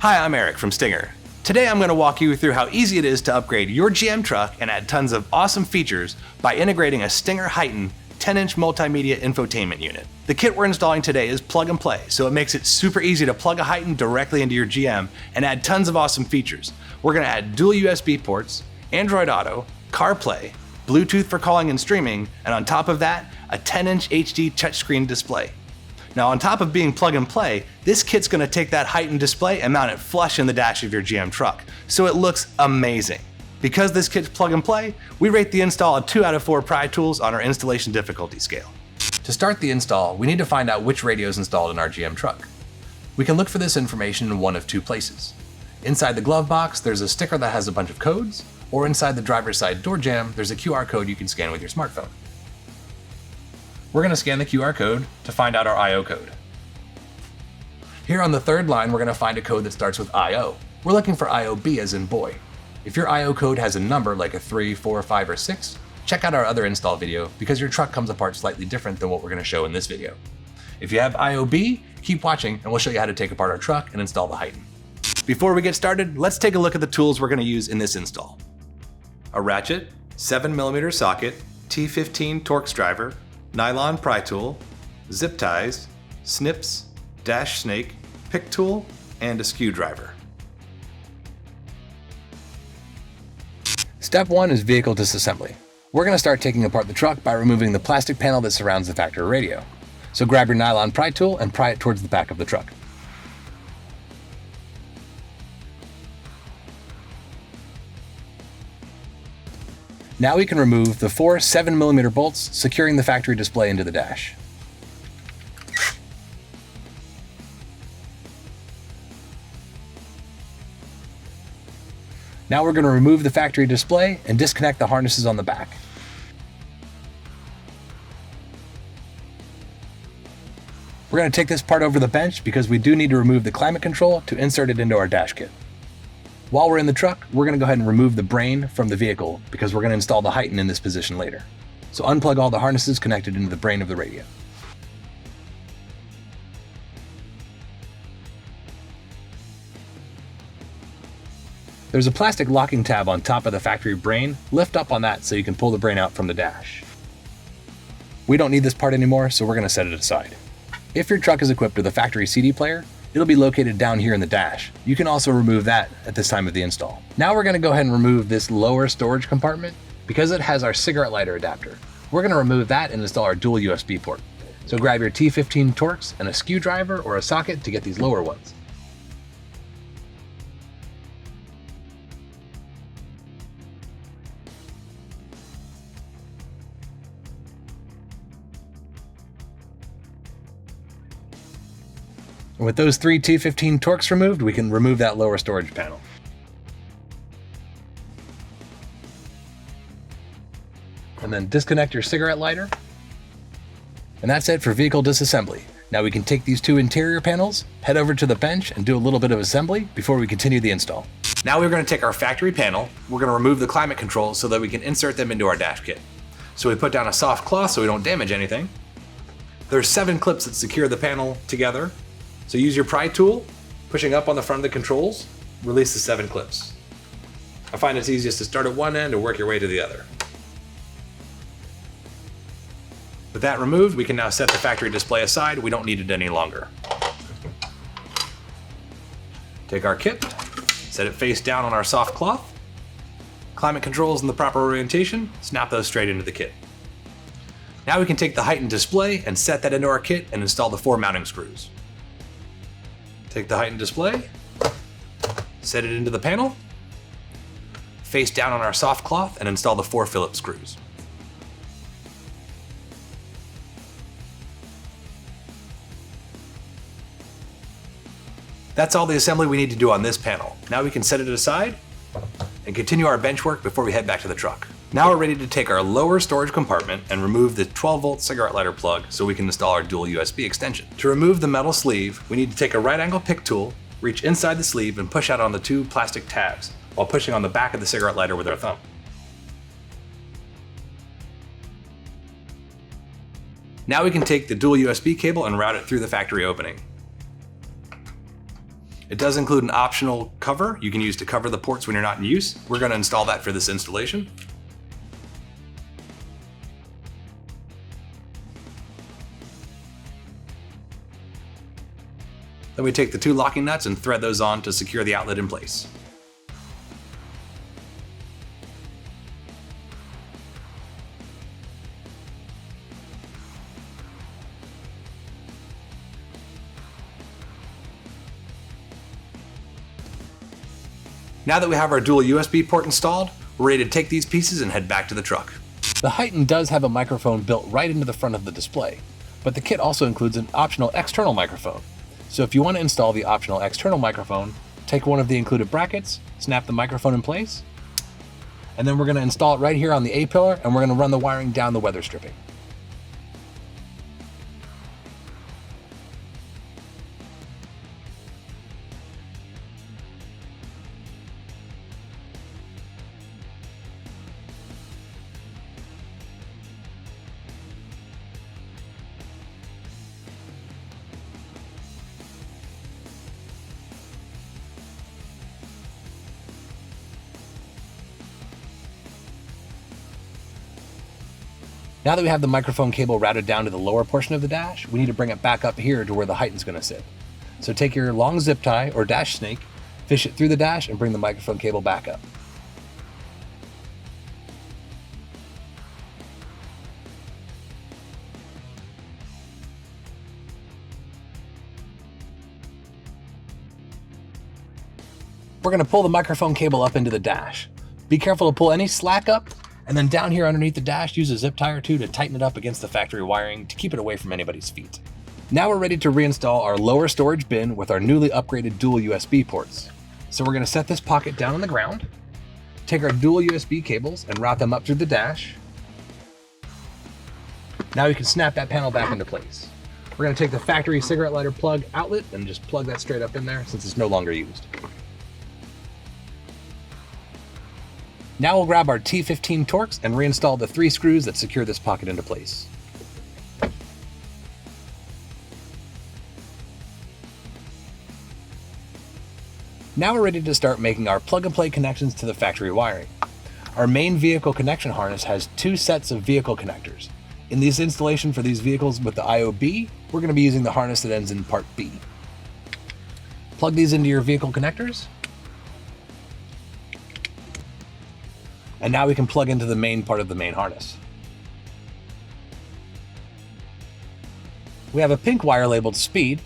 Hi, I'm Eric from Stinger. Today I'm going to walk you through how easy it is to upgrade your GM truck and add tons of awesome features by integrating a Stinger HEIGH10 10-inch multimedia infotainment unit. The kit we're installing today is plug and play, so it makes it super easy to plug a HEIGH10 directly into your GM and add tons of awesome features. We're going to add dual USB ports, Android Auto, CarPlay, Bluetooth for calling and streaming, and on top of that, a 10-inch HD touchscreen display. Now, on top of being plug and play, this kit's going to take that HEIGH10 display and mount it flush in the dash of your GM truck, so it looks amazing. Because this kit's plug and play, we rate the install a 2 out of 4 pry tools on our installation difficulty scale. To start the install, we need to find out which radio is installed in our GM truck. We can look for this information in one of two places. Inside the glove box, there's a sticker that has a bunch of codes, or inside the driver's side door jamb, there's a QR code you can scan with your smartphone. We're going to scan the QR code to find out our IO code. Here on the third line, we're going to find a code that starts with IO. We're looking for IOB as in boy. If your IO code has a number like a 3, 4, 5, or 6, check out our other install video because your truck comes apart slightly different than what we're going to show in this video. If you have IOB, keep watching and we'll show you how to take apart our truck and install the HEIGH10. Before we get started, let's take a look at the tools we're going to use in this install. A ratchet, 7mm socket, T15 Torx driver, nylon pry tool, zip ties, snips, dash snake, pick tool, and a screwdriver. Step 1 is vehicle disassembly. We're going to start taking apart the truck by removing the plastic panel that surrounds the factory radio. So grab your nylon pry tool and pry it towards the back of the truck. Now we can remove the 4 7mm bolts securing the factory display into the dash. Now we're going to remove the factory display and disconnect the harnesses on the back. We're going to take this part over the bench because we do need to remove the climate control to insert it into our dash kit. While we're in the truck, we're going to go ahead and remove the brain from the vehicle because we're going to install the HEIGH10 in this position later. So unplug all the harnesses connected into the brain of the radio. There's a plastic locking tab on top of the factory brain. Lift up on that so you can pull the brain out from the dash. We don't need this part anymore, so we're going to set it aside. If your truck is equipped with a factory CD player, it'll be located down here in the dash. You can also remove that at this time of the install. Now we're going to go ahead and remove this lower storage compartment because it has our cigarette lighter adapter. We're going to remove that and install our dual USB port. So grab your T15 Torx and a screwdriver or a socket to get these lower ones. And with those 3 T15 Torx removed, we can remove that lower storage panel. And then disconnect your cigarette lighter. And that's it for vehicle disassembly. Now we can take these 2 interior panels, head over to the bench, and do a little bit of assembly before we continue the install. Now we're going to take our factory panel, we're going to remove the climate controls so that we can insert them into our dash kit. So we put down a soft cloth so we don't damage anything. There's 7 clips that secure the panel together. So use your pry tool, pushing up on the front of the controls, release the 7 clips. I find it's easiest to start at one end and work your way to the other. With that removed, we can now set the factory display aside. We don't need it any longer. Take our kit, set it face down on our soft cloth. Climate controls in the proper orientation, snap those straight into the kit. Now we can take the HEIGH10 display and set that into our kit and install the 4 mounting screws. Take the HEIGH10 display, set it into the panel, face down on our soft cloth, and install the 4 Phillips screws. That's all the assembly we need to do on this panel. Now we can set it aside and continue our bench work before we head back to the truck. Now we're ready to take our lower storage compartment and remove the 12-volt cigarette lighter plug so we can install our dual USB extension. To remove the metal sleeve, we need to take a right angle pick tool, reach inside the sleeve and push out on the 2 plastic tabs while pushing on the back of the cigarette lighter with our thumb. Now we can take the dual USB cable and route it through the factory opening. It does include an optional cover you can use to cover the ports when you're not in use. We're going to install that for this installation. Then we take the 2 locking nuts and thread those on to secure the outlet in place. Now that we have our dual USB port installed, we're ready to take these pieces and head back to the truck. The HEIGH10 does have a microphone built right into the front of the display, but the kit also includes an optional external microphone. So if you want to install the optional external microphone, take one of the included brackets, snap the microphone in place, and then we're going to install it right here on the A-pillar, and we're going to run the wiring down the weather stripping. Now that we have the microphone cable routed down to the lower portion of the dash, we need to bring it back up here to where the HEIGH10 is going to sit. So take your long zip tie or dash snake, fish it through the dash, and bring the microphone cable back up. We're going to pull the microphone cable up into the dash. Be careful to pull any slack up, and then down here underneath the dash, use a zip tie or 2 to tighten it up against the factory wiring to keep it away from anybody's feet. Now we're ready to reinstall our lower storage bin with our newly upgraded dual USB ports. So we're going to set this pocket down on the ground, take our dual USB cables and route them up through the dash. Now we can snap that panel back into place. We're going to take the factory cigarette lighter plug outlet and just plug that straight up in there since it's no longer used. Now we'll grab our T15 Torx and reinstall the 3 screws that secure this pocket into place. Now we're ready to start making our plug-and-play connections to the factory wiring. Our main vehicle connection harness has 2 sets of vehicle connectors. In this installation for these vehicles with the IOB, we're going to be using the harness that ends in part B. Plug these into your vehicle connectors. And now we can plug into the main part of the main harness. We have a pink wire labeled speed.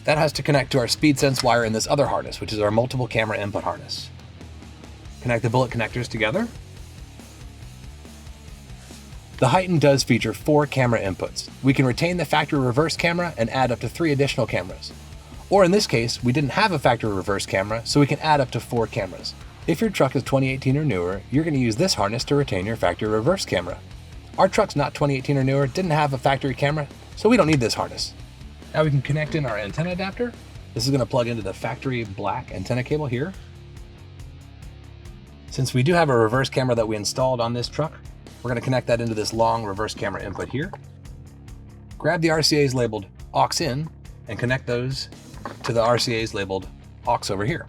That has to connect to our speed sense wire in this other harness, which is our multiple camera input harness. Connect the bullet connectors together. The HEIGH10 does feature 4 camera inputs. We can retain the factory reverse camera and add up to 3 additional cameras. Or in this case, we didn't have a factory reverse camera, so we can add up to 4 cameras. If your truck is 2018 or newer, you're going to use this harness to retain your factory reverse camera. Our truck's not 2018 or newer, didn't have a factory camera, so we don't need this harness. Now we can connect in our antenna adapter. This is going to plug into the factory black antenna cable here. Since we do have a reverse camera that we installed on this truck, we're going to connect that into this long reverse camera input here. Grab the RCAs labeled aux in and connect those to the RCAs labeled aux over here.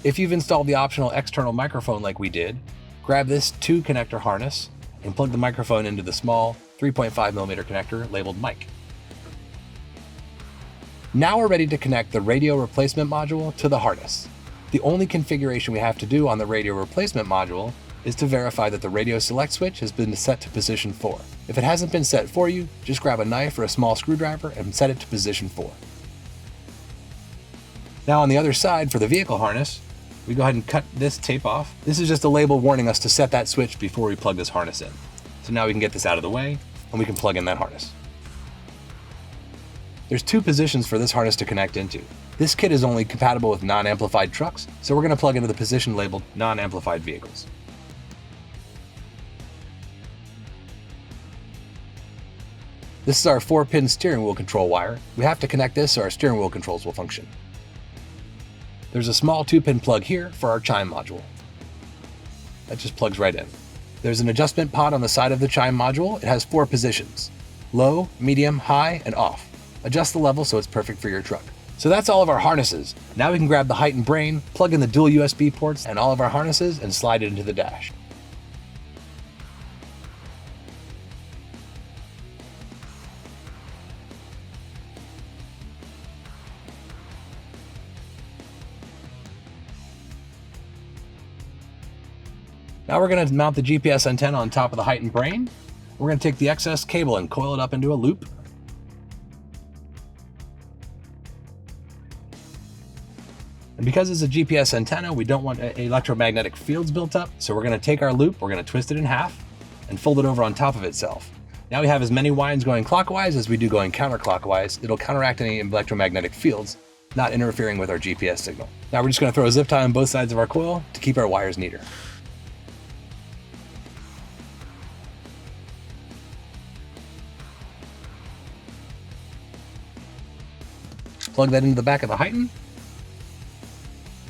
If you've installed the optional external microphone like we did, grab this 2 connector harness and plug the microphone into the small 3.5mm connector labeled mic. Now we're ready to connect the radio replacement module to the harness. The only configuration we have to do on the radio replacement module is to verify that the radio select switch has been set to position 4. If it hasn't been set for you, just grab a knife or a small screwdriver and set it to position 4. Now on the other side for the vehicle harness, we go ahead and cut this tape off. This is just a label warning us to set that switch before we plug this harness in. So now we can get this out of the way and we can plug in that harness. There's 2 positions for this harness to connect into. This kit is only compatible with non-amplified trucks, so we're going to plug into the position labeled non-amplified vehicles. This is our 4-pin steering wheel control wire. We have to connect this so our steering wheel controls will function. There's a small 2-pin plug here for our chime module. That just plugs right in. There's an adjustment pod on the side of the chime module. It has 4 positions. low, medium, high, and off. Adjust the level so it's perfect for your truck. So that's all of our harnesses. Now we can grab the HEIGH10 brain, plug in the dual USB ports and all of our harnesses, and slide it into the dash. Now we're going to mount the GPS antenna on top of the HEIGH10 brain. We're going to take the excess cable and coil it up into a loop. And because it's a GPS antenna, we don't want electromagnetic fields built up. So we're going to take our loop, we're going to twist it in half and fold it over on top of itself. Now we have as many winds going clockwise as we do going counterclockwise. It'll counteract any electromagnetic fields, not interfering with our GPS signal. Now we're just going to throw a zip tie on both sides of our coil to keep our wires neater. Plug that into the back of the HEIGH10,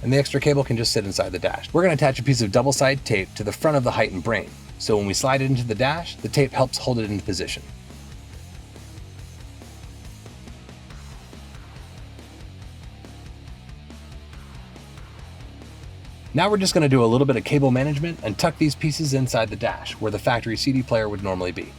and the extra cable can just sit inside the dash. We're going to attach a piece of double-sided tape to the front of the HEIGH10 brain, so when we slide it into the dash, the tape helps hold it into position. Now we're just going to do a little bit of cable management and tuck these pieces inside the dash, where the factory CD player would normally be.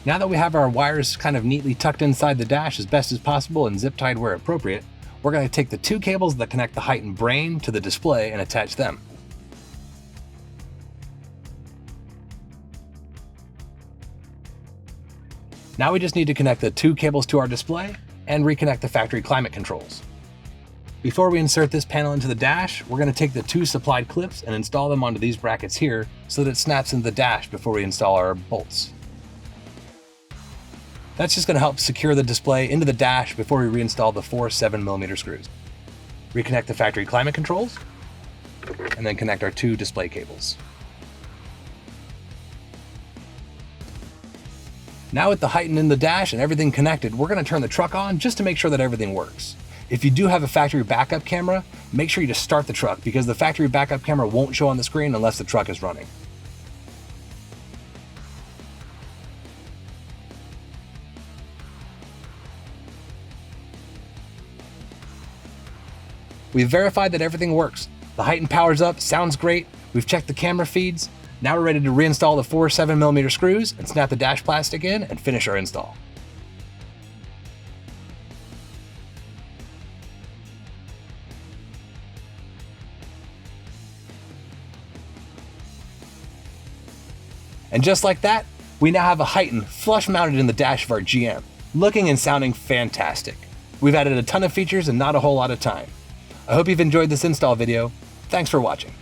Now that we have our wires kind of neatly tucked inside the dash as best as possible and zip tied where appropriate, we're going to take the two cables that connect the HEIGH10 brain to the display and attach them. Now we just need to connect the two cables to our display and reconnect the factory climate controls. Before we insert this panel into the dash, we're going to take the two supplied clips and install them onto these brackets here so that it snaps into the dash before we install our bolts. That's just going to help secure the display into the dash before we reinstall the four 7mm screws. Reconnect the factory climate controls, and then connect our two display cables. Now with the HEIGH10 in the dash and everything connected, we're going to turn the truck on just to make sure that everything works. If you do have a factory backup camera, make sure you just start the truck because the factory backup camera won't show on the screen unless the truck is running. We've verified that everything works. The HEIGH10 powers up, sounds great. We've checked the camera feeds. Now we're ready to reinstall the four 7mm screws and snap the dash plastic in and finish our install. And just like that, we now have a HEIGH10 flush mounted in the dash of our GM, looking and sounding fantastic. We've added a ton of features and not a whole lot of time. I hope you've enjoyed this install video. Thanks for watching.